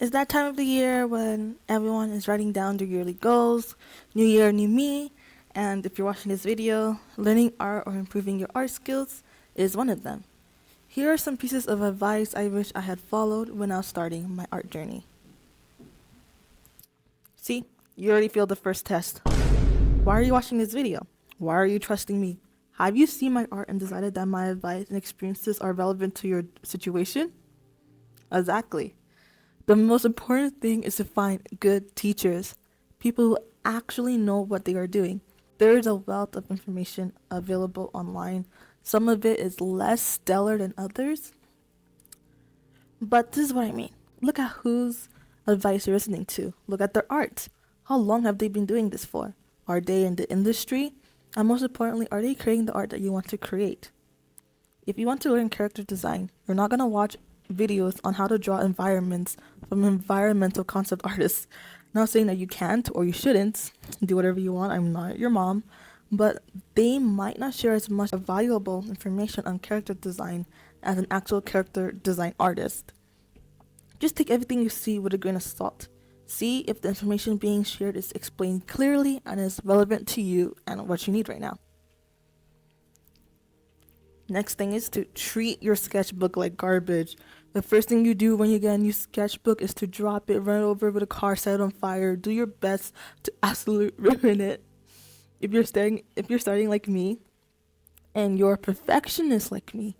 It's that time of the year when everyone is writing down their yearly goals, new year, new me, and if you're watching this video, learning art or improving your art skills is one of them. Here are some pieces of advice I wish I had followed when I was starting my art journey. See, you already failed the first test. Why are you watching this video? Why are you trusting me? Have you seen my art and decided that my advice and experiences are relevant to your situation? Exactly. The most important thing is to find good teachers, people who actually know what they are doing. There is a wealth of information available online. Some of it is less stellar than others, but this is what I mean. Look at whose advice you're listening to. Look at their art. How long have they been doing this for? Are they in the industry? And most importantly, are they creating the art that you want to create? If you want to learn character design, you're not going to watch videos on how to draw environments from environmental concept artists. Not saying that you can't or you shouldn't do whatever you want. I'm not your mom. But they might not share as much valuable information on character design as an actual character design artist. Just take everything you see with a grain of salt. See if the information being shared is explained clearly and is relevant to you and what you need right now. Next thing is to treat your sketchbook like garbage. The first thing you do when you get a new sketchbook is to drop it, run it over with a car, set it on fire. Do your best to absolutely ruin it. If you're starting like me, and you're a perfectionist like me,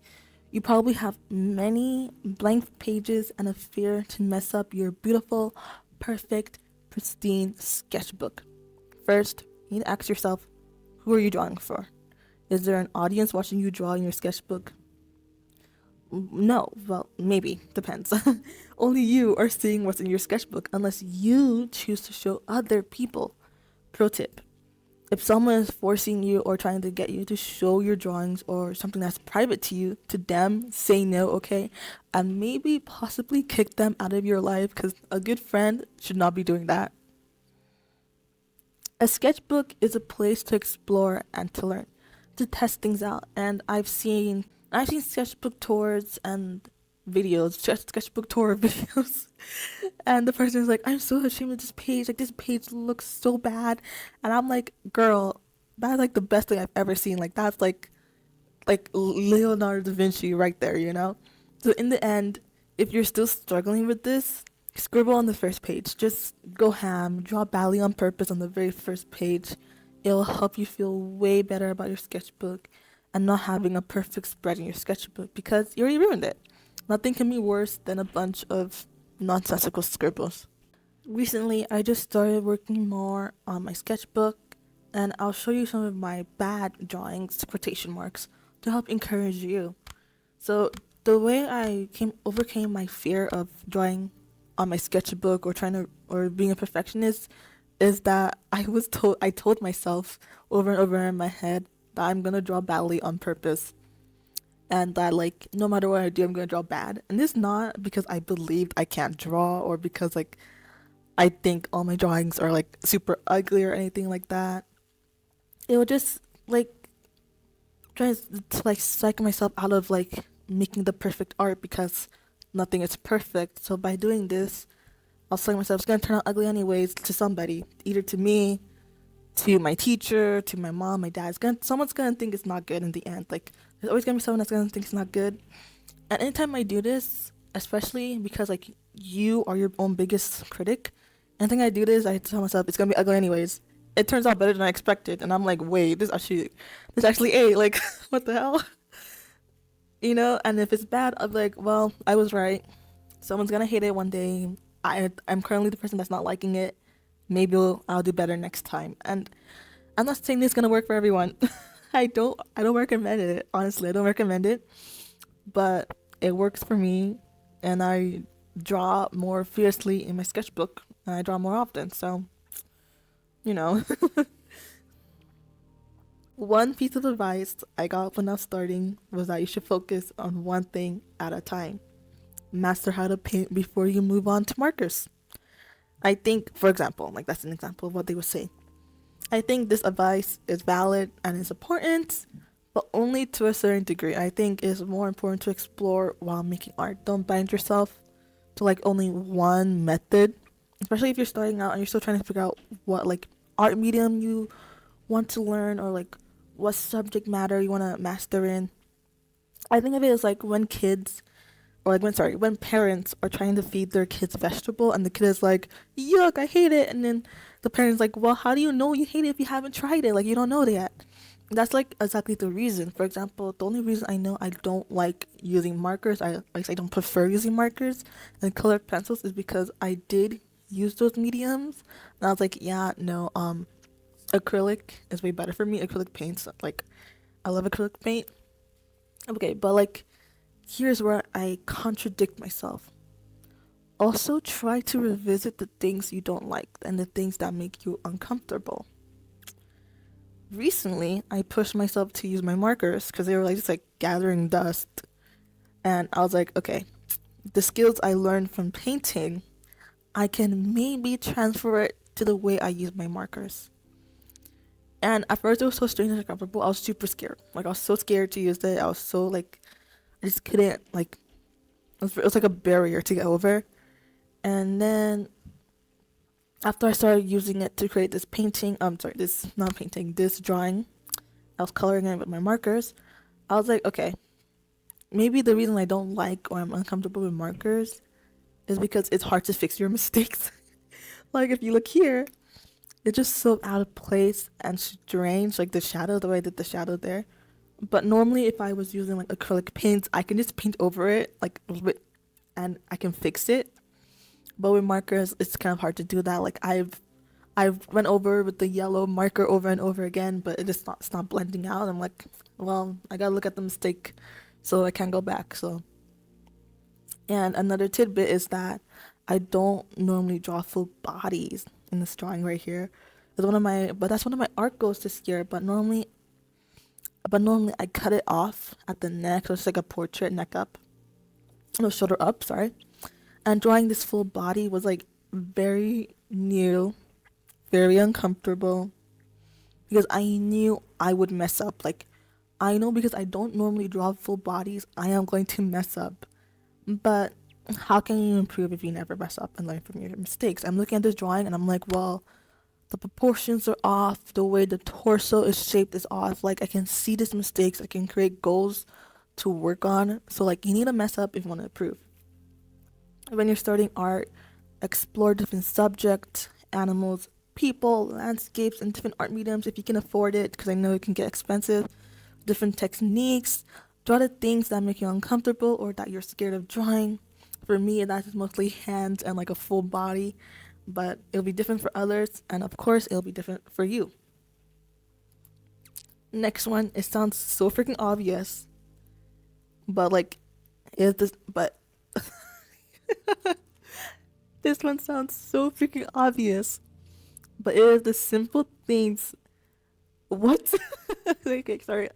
you probably have many blank pages and a fear to mess up your beautiful, perfect, pristine sketchbook. First, you need to ask yourself, who are you drawing for? Is there an audience watching you draw in your sketchbook? No, well, maybe, depends. Only you are seeing what's in your sketchbook unless you choose to show other people. Pro tip. If someone is forcing you or trying to get you to show your drawings or something that's private to you, to them, say no, okay? And maybe possibly kick them out of your life because a good friend should not be doing that. A sketchbook is a place to explore and to learn, to test things out. And I've seen sketchbook tours and sketchbook tour videos, and the person is like, I'm so ashamed of this page, like this page looks so bad, and I'm like, girl, that's like the best thing I've ever seen, like that's like Leonardo da Vinci right there, you know? So in the end, if you're still struggling with this, scribble on the first page, just go ham, draw badly on purpose on the very first page. It'll help you feel way better about your sketchbook and not having a perfect spread in your sketchbook because you already ruined it. Nothing can be worse than a bunch of nonsensical scribbles. Recently, I just started working more on my sketchbook, and I'll show you some of my bad drawings, quotation marks, to help encourage you. So the way I overcame my fear of drawing on my sketchbook or being a perfectionist is that I told myself over and over in my head that I'm gonna draw badly on purpose, and that like no matter what I do, I'm gonna draw bad. And this is not because I believed I can't draw or because like I think all my drawings are like super ugly or anything like that. It would just like try to like psych myself out of like making the perfect art because nothing is perfect. So by doing this, I'll psych myself it's gonna turn out ugly anyways to somebody, either to me, to my teacher, to my mom, my dad. Someone's gonna think it's not good in the end. Like there's always gonna be someone that's gonna think it's not good. And anytime I do this, especially because like you are your own biggest critic, anything I do this, I tell myself it's gonna be ugly anyways. It turns out better than I expected, and I'm like, wait, this actually A, like what the hell? You know, and if it's bad, I'm like, well, I was right. Someone's gonna hate it one day. I'm currently the person that's not liking it. Maybe I'll do better next time. And I'm not saying this is gonna work for everyone. I don't recommend it. Honestly, I don't recommend it. But it works for me, and I draw more fiercely in my sketchbook, and I draw more often. So, you know. One piece of advice I got when I was starting was that you should focus on one thing at a time. Master how to paint before you move on to markers. I think, for example, like that's an example of what they would say. I think this advice is valid and is important, but only to a certain degree. I think it's more important to explore while making art. Don't bind yourself to like only one method, especially if you're starting out and you're still trying to figure out what like art medium you want to learn, or like what subject matter you want to master in. I think of it as like when kids, or like when parents are trying to feed their kids vegetable and the kid is like, yuck, I hate it. And then the parent's like, well, how do you know you hate it if you haven't tried it? Like, you don't know it yet. That's like exactly the reason. For example, the only reason I know I don't like using markers, I don't prefer using markers and colored pencils, is because I did use those mediums and I was like, yeah, no, acrylic is way better for me. Acrylic paints, like, I love acrylic paint. Okay, but like, here's where I contradict myself. Also, try to revisit the things you don't like and the things that make you uncomfortable. Recently, I pushed myself to use my markers because they were like just like gathering dust. And I was like, okay, the skills I learned from painting, I can maybe transfer it to the way I use my markers. And at first, it was so strange and uncomfortable. I was super scared. Like, I was so scared to use it. I was so like, I just couldn't, like, it was like a barrier to get over. And then after I started using it to create this painting, this drawing, I was coloring it with my markers. I was like, okay, maybe the reason I don't like or I'm uncomfortable with markers is because it's hard to fix your mistakes. Like, if you look here, it's just so out of place and strange, like the shadow, the way I did the shadow there. But normally, if I was using like acrylic paints, I can just paint over it, like a little bit, and I can fix it. But with markers, it's kind of hard to do that. Like, I've went over with the yellow marker over and over again, but it's not blending out. I'm like, well, I gotta look at the mistake, so I can't go back. So, and another tidbit is that I don't normally draw full bodies in this drawing right here. That's one of my art goals this year. But normally I cut it off at the neck, so it's like a portrait, neck up, no, shoulder up, sorry. And drawing this full body was like very new, very uncomfortable, because I knew I would mess up. Like, I know because I don't normally draw full bodies, I am going to mess up. But how can you improve if you never mess up and learn from your mistakes? I'm looking at this drawing and I'm like, well, the proportions are off, the way the torso is shaped is off. Like, I can see these mistakes, I can create goals to work on. So like, you need to mess up if you want to improve. When you're starting art, explore different subjects, animals, people, landscapes, and different art mediums if you can afford it, because I know it can get expensive. Different techniques. Draw the things that make you uncomfortable or that you're scared of drawing. For me, that's mostly hands and like a full body, but it'll be different for others, and of course, it'll be different for you. Next one, it sounds so freaking obvious, but like, is this, but this one sounds so freaking obvious, but it is the simple things. What? Okay, sorry.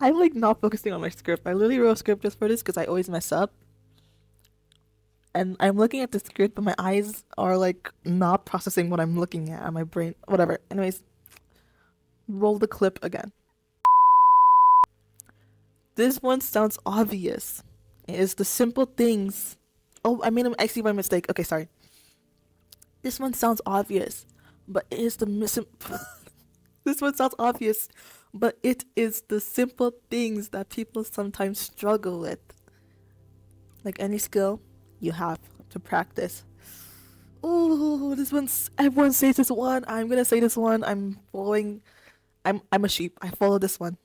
I'm like not focusing on my script. I literally wrote a script just for this because I always mess up. And I'm looking at the script, but my eyes are like not processing what I'm looking at, my brain, whatever. Anyways, roll the clip again. This one sounds obvious. It is the simple things. Oh, I see my mistake. Okay, sorry. This one sounds obvious, but it is the missing. This one sounds obvious, but it is the simple things that people sometimes struggle with. Like any skill, you have to practice. Oh, this one's, everyone says this one. I'm gonna say this one. I'm a sheep. I follow this one.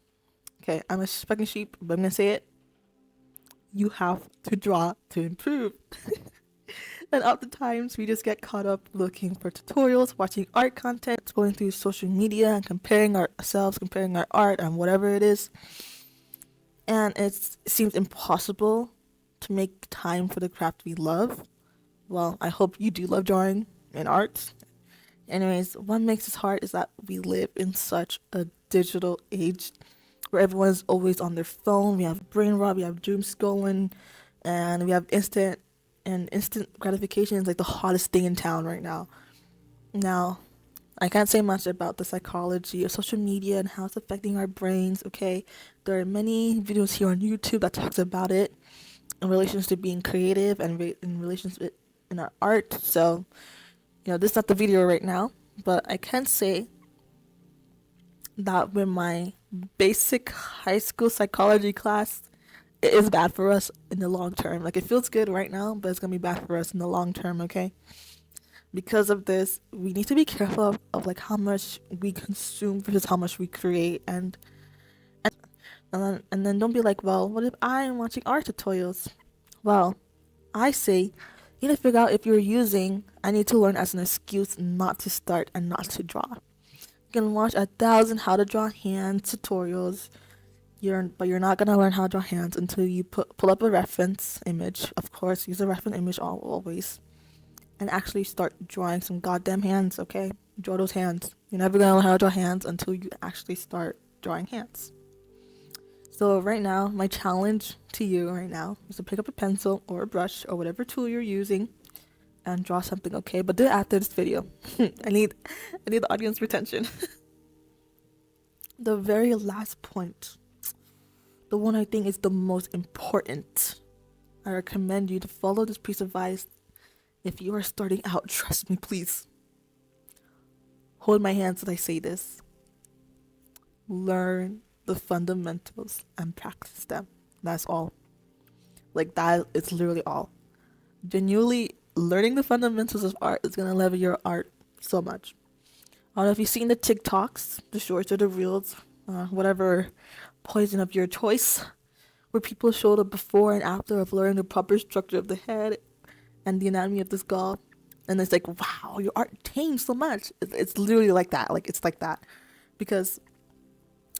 Okay, I'm a fucking sheep, but I'm gonna say it. You have to draw to improve. And oftentimes we just get caught up looking for tutorials, watching art content, going through social media and comparing ourselves, comparing our art and whatever it is. And it seems impossible to make time for the craft we love. Well, I hope you do love drawing and art. Anyways, what makes this hard is that we live in such a digital age where everyone's always on their phone. We have brain rot, we have doom scrolling, and we have instant gratification is like the hottest thing in town right now. Now, I can't say much about the psychology of social media and how it's affecting our brains, okay? There are many videos here on YouTube that talks about it. in relation to being creative and in relation to in our art. So, this is not the video right now, but I can say that with my basic high school psychology class, it is bad for us in the long term. Like, it feels good right now, but it's gonna be bad for us in the long term, okay? Because of this, we need to be careful of like how much we consume versus how much we create, and then don't be like, well, what if I'm watching art tutorials? Well, I say you need to figure out if you're using I need to learn as an excuse not to start and not to draw. You can watch 1,000 how to draw hands tutorials. But you're not gonna learn how to draw hands until you pull up a reference image. Of course, use a reference image always, and actually start drawing some goddamn hands. Okay, draw those hands. You're never gonna learn how to draw hands until you actually start drawing hands. So right now, my challenge to you right now is to pick up a pencil or a brush or whatever tool you're using and draw something. Okay, but do it after this video. I need the audience retention. The very last point, the one I think is the most important. I recommend you to follow this piece of advice if you are starting out. Trust me, please. Hold my hands as I say this. Learn the fundamentals and practice them. That's all. Like, that is literally all. Genuinely, learning the fundamentals of art is gonna level your art so much. I don't know if you've seen the TikToks, the shorts or the reels, whatever poison of your choice, where people show the before and after of learning the proper structure of the head and the anatomy of the skull, and it's like, wow, your art changed so much. It's literally like that. Like, it's like that, because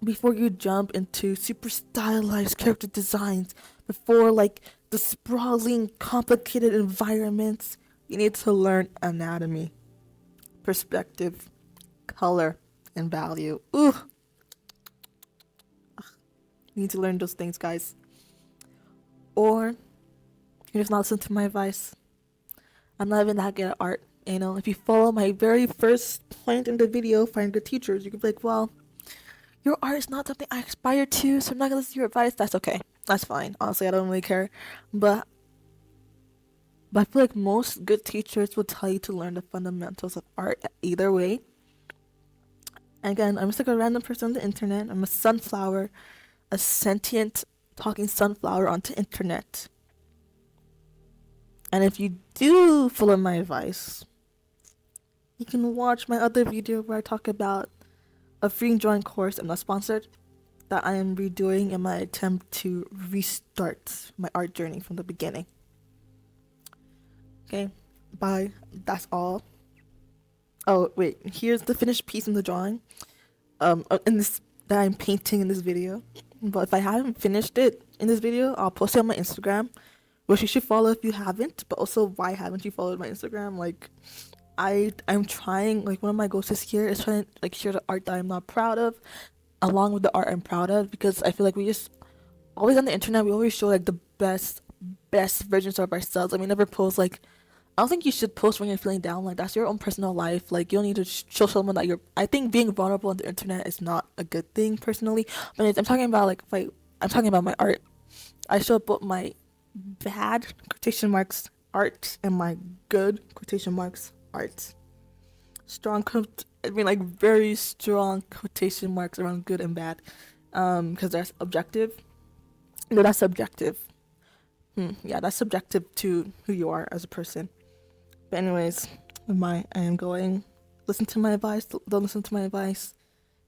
before you jump into super stylized character designs, before like the sprawling, complicated environments, you need to learn anatomy, perspective, color, and value. Ooh. You need to learn those things, guys. Or you just not listen to my advice. I'm not even that good at art. If you follow my very first point in the video, find good teachers, you can be like, well, your art is not something I aspire to, so I'm not gonna listen to your advice. That's okay. That's fine. Honestly, I don't really care. But I feel like most good teachers will tell you to learn the fundamentals of art either way. Again, I'm just like a random person on the internet. I'm a sunflower, a sentient talking sunflower on the internet. And if you do follow my advice, you can watch my other video where I talk about a free drawing course, I'm not sponsored, that I am redoing in my attempt to restart my art journey from the beginning. Okay, bye. That's all. Oh wait, here's the finished piece in the drawing. In this that I'm painting in this video. But if I haven't finished it in this video, I'll post it on my Instagram, which you should follow if you haven't. But also, why haven't you followed my Instagram? Like, I'm trying, like, one of my goals this year is trying to like share the art that I'm not proud of along with the art I'm proud of, because I feel like we just always on the internet, we always show like the best versions of ourselves, and we never post like, I don't think you should post when you're feeling down. Like, that's your own personal life. Like, you don't need to show someone that you're, I think being vulnerable on the internet is not a good thing personally, but I'm talking about like, if I'm talking about my art. I show both my bad quotation marks art and my good quotation marks art. Like very strong quotation marks around good and bad, because that's objective. No, that's subjective. Yeah, that's subjective to who you are as a person. But anyways, I am going. Listen to my advice. Don't listen to my advice.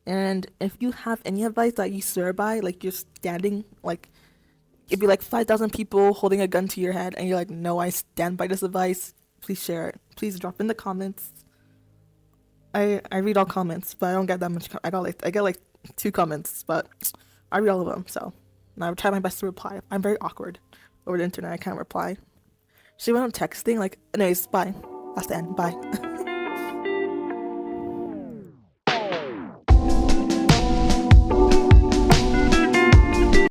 And if you have any advice that you swear by, like you're standing, like it'd be like 5,000 people holding a gun to your head, and you're like, no, I stand by this advice. Please share it. Please drop in the comments. I read all comments, but I don't get that much. I get like 2 comments, but I read all of them. So and I try my best to reply. I'm very awkward over the internet. I can't reply. She went on texting. Like, anyways, bye. That's the end. Bye.